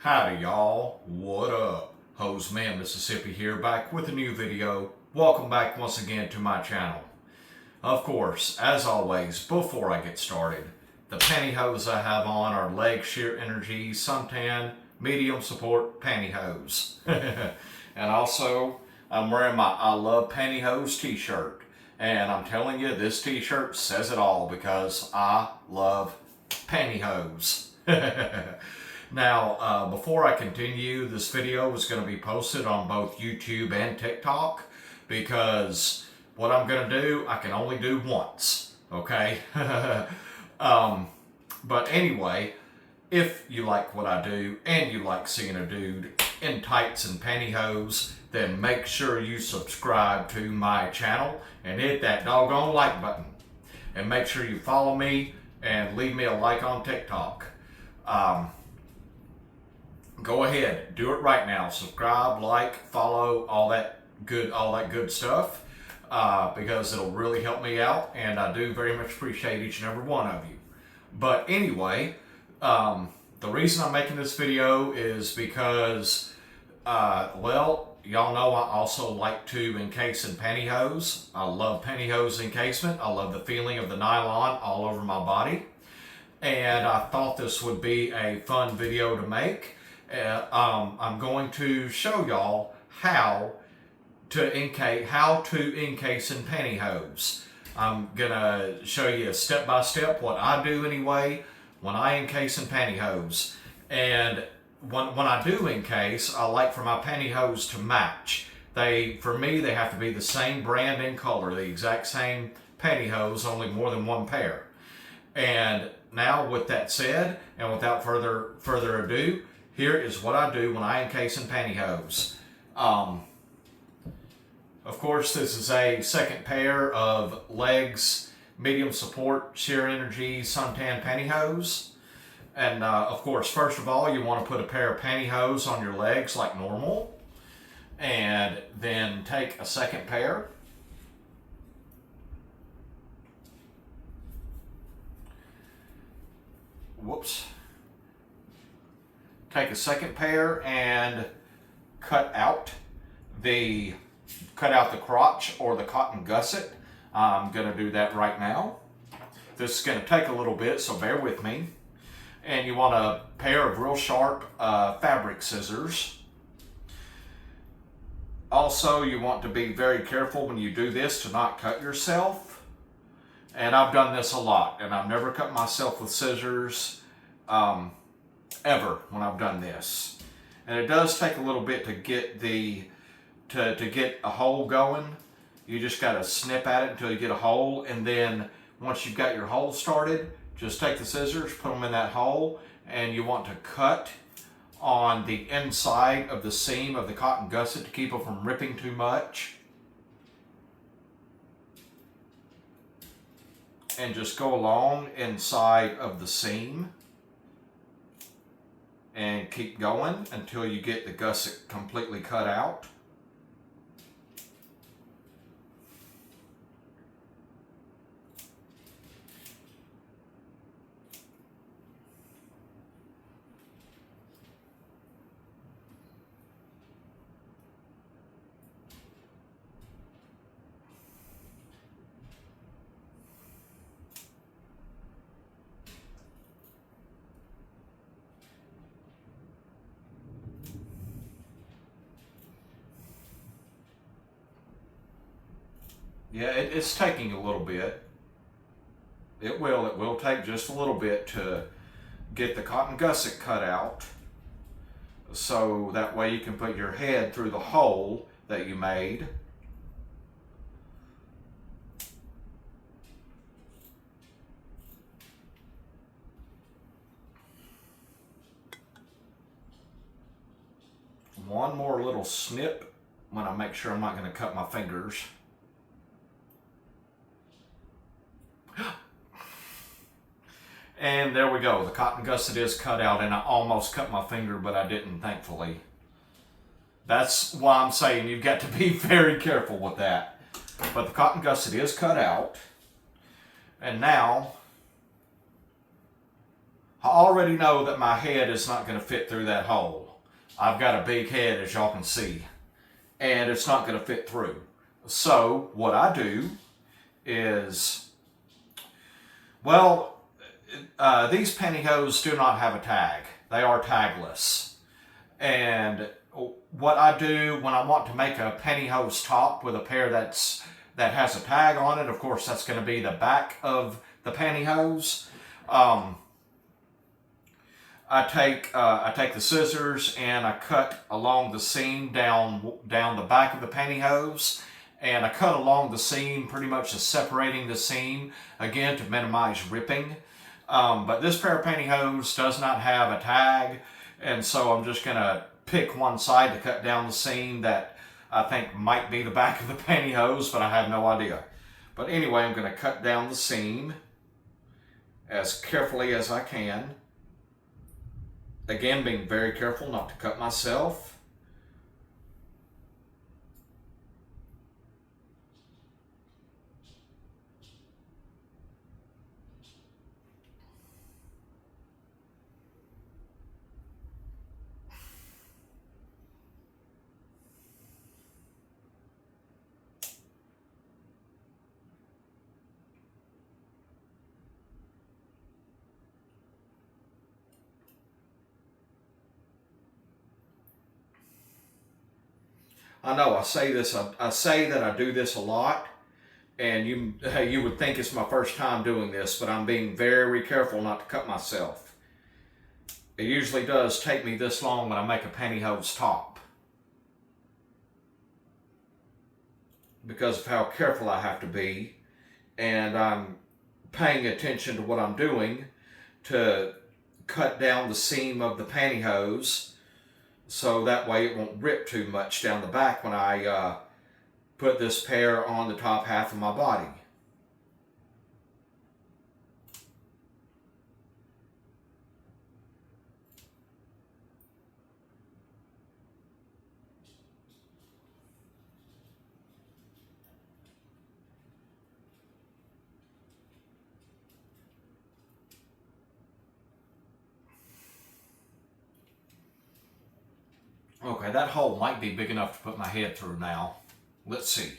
Howdy y'all, what up? Hose Man Mississippi here, back with a new video. Welcome back once again to my channel. Of course, as always, before I get started, the pantyhose I have on are leg sheer energy suntan medium support pantyhose. And also, I'm wearing my I Love Pantyhose t-shirt. And I'm telling you, this t-shirt says it all because I love pantyhose. Now, before I continue, this video is going to be posted on both YouTube and TikTok because what I'm going to do, I can only do once, okay? But anyway, if you like what I do and you like seeing a dude in tights and pantyhose, then make sure you subscribe to my channel and hit that doggone like button. And make sure you follow me and leave me a like on TikTok. Go ahead, do it right now. Subscribe, like, follow, all that good stuff, because it'll really help me out, and I do very much appreciate each and every one of you. But anyway, the reason I'm making this video is because, well, y'all know I also like to encase in pantyhose. I love pantyhose encasement. I love the feeling of the nylon all over my body, and I thought this would be a fun video to make. I'm going to show y'all how to encase in pantyhose. I'm gonna show you step by step what I do anyway when I encase in pantyhose. And when I do encase, I like for my pantyhose to match. For me, they have to be the same brand and color, the exact same pantyhose, only more than one pair. And now, with that said, and without further ado, here is what I do when I encase in pantyhose. Of course, this is a second pair of legs, medium support, sheer energy, suntan pantyhose. And of course, first of all, you want to put a pair of pantyhose on your legs like normal. And then take a second pair. Whoops. Take a second pair and cut out the crotch or the cotton gusset. I'm going to do that right now. This is going to take a little bit, so bear with me. And you want a pair of real sharp fabric scissors. Also, you want to be very careful when you do this to not cut yourself. And I've done this a lot, and I've never cut myself with scissors ever when I've done this. And it does take a little bit to get to get a hole going. You just got to snip at it until you get a hole, and then once you've got your hole started, just take the scissors, put them in that hole, and you want to cut on the inside of the seam of the cotton gusset to keep it from ripping too much. And just go along inside of the seam and keep going until you get the gusset completely cut out. Yeah, it's taking a little bit. It will take just a little bit to get the cotton gusset cut out, so that way you can put your head through the hole that you made. One more little snip when I make sure I'm not going to cut my fingers. And there we go. The cotton gusset is cut out, and I almost cut my finger, but I didn't, thankfully. That's why I'm saying you've got to be very careful with that. But the cotton gusset is cut out. And now I already know that my head is not going to fit through that hole. I've got a big head, as y'all can see, and it's not going to fit through. So what I do is, well, these pantyhose do not have a tag. They are tagless. And what I do when I want to make a pantyhose top with a pair that has a tag on it, of course that's going to be the back of the pantyhose. I take the scissors and I cut along the seam down the back of the pantyhose, and I cut along the seam, pretty much just separating the seam again to minimize ripping. But this pair of pantyhose does not have a tag, and so I'm just gonna pick one side to cut down the seam that I think might be the back of the pantyhose, but I have no idea. But anyway, I'm gonna cut down the seam as carefully as I can. Again, being very careful not to cut myself. I know I say this, I say that I do this a lot, and you would think it's my first time doing this, but I'm being very careful not to cut myself. It usually does take me this long when I make a pantyhose top, because of how careful I have to be, and I'm paying attention to what I'm doing to cut down the seam of the pantyhose, so that way it won't rip too much down the back when I put this pair on the top half of my body. Okay, that hole might be big enough to put my head through now. Let's see.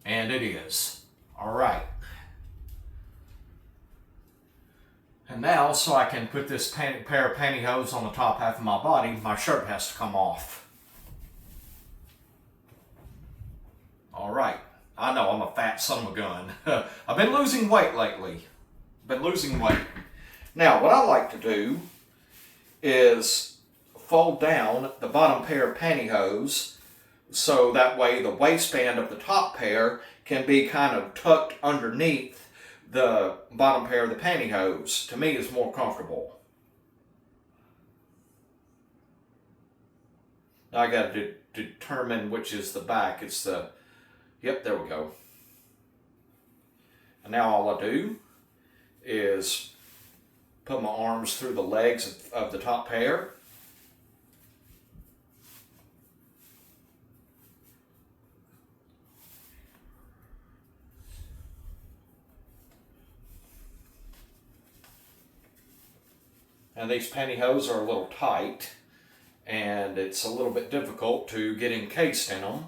And it is. All right. And now, so I can put this pair of pantyhose on the top half of my body, my shirt has to come off. All right. I know I'm a fat son of a gun. I've been losing weight lately. Now, what I like to do is fold down the bottom pair of pantyhose so that way the waistband of the top pair can be kind of tucked underneath the bottom pair of the pantyhose. To me, it's more comfortable. Now I got to determine which is the back. It's the, yep, there we go. And now all I do is put my arms through the legs of the top pair. And these pantyhose are a little tight, and it's a little bit difficult to get encased in them.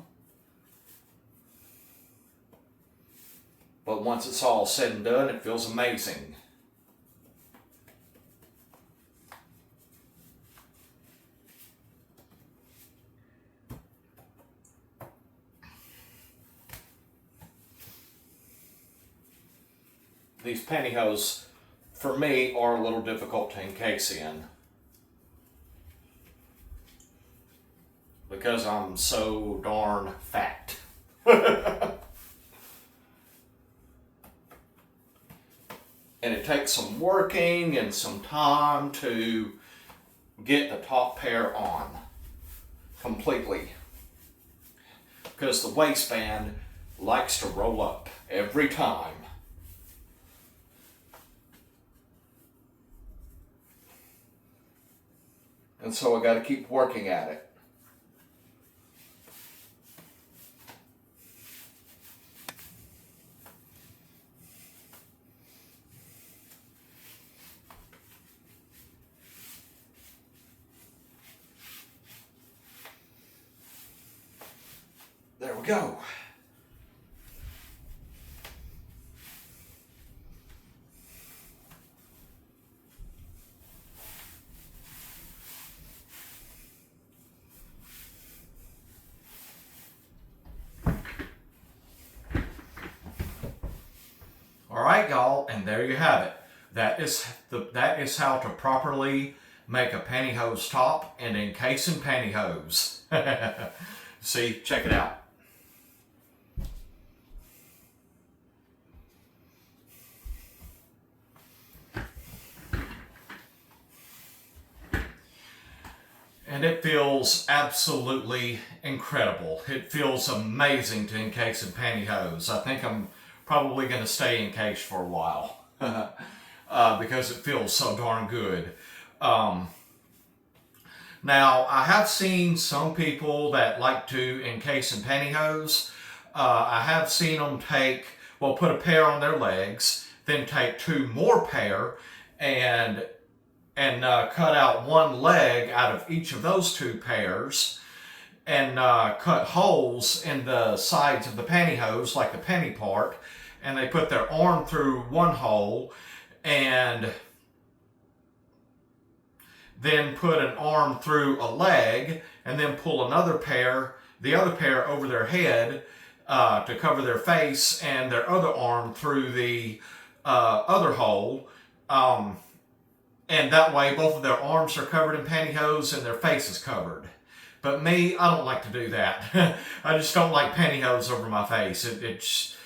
But once it's all said and done, it feels amazing. These pantyhose, for me, are a little difficult to encase in, because I'm so darn fat. And it takes some working and some time to get the top pair on completely, because the waistband likes to roll up every time. And so I got to keep working at it. we go. All right, y'all, and there you have it. That is how to properly make a pantyhose top and encasing pantyhose. See, check it out. And it feels absolutely incredible. It feels amazing to encase in pantyhose. I think I'm probably going to stay encased for a while because it feels so darn good. Now, I have seen some people that like to encase in pantyhose. I have seen them put a pair on their legs, then take 2 more pair and cut out 1 leg out of each of those 2 pairs and cut holes in the sides of the pantyhose, like the penny part, and they put their arm through 1 hole and then put an arm through a leg and then pull the other pair over their head to cover their face and their other arm through the other hole. And that way both of their arms are covered in pantyhose and their face is covered. But me, I don't like to do that. I just don't like pantyhose over my face. It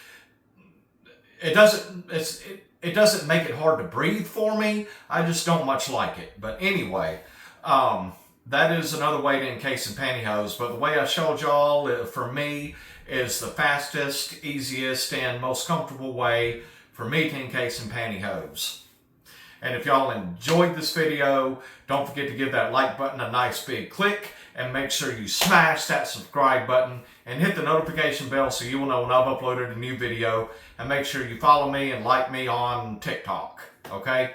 doesn't make it hard to breathe for me. I just don't much like it. But anyway, that is another way to encase in pantyhose. But the way I showed y'all, for me, is the fastest, easiest, and most comfortable way for me to encase in pantyhose. And if y'all enjoyed this video, don't forget to give that like button a nice big click and make sure you smash that subscribe button and hit the notification bell so you will know when I've uploaded a new video, and make sure you follow me and like me on TikTok, okay?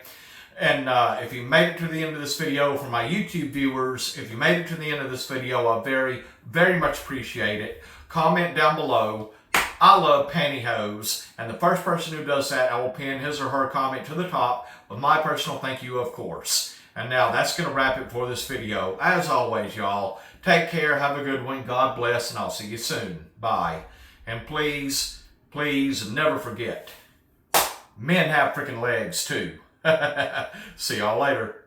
And if you made it to the end of this video, for my YouTube viewers, if you made it to the end of this video, I very, very much appreciate it. Comment down below, I love pantyhose, and the first person who does that, I will pin his or her comment to the top with my personal thank you, of course. And now that's going to wrap it for this video. As always, y'all, take care, have a good one, God bless, and I'll see you soon. Bye. And please, please never forget, men have freaking legs too. See y'all later.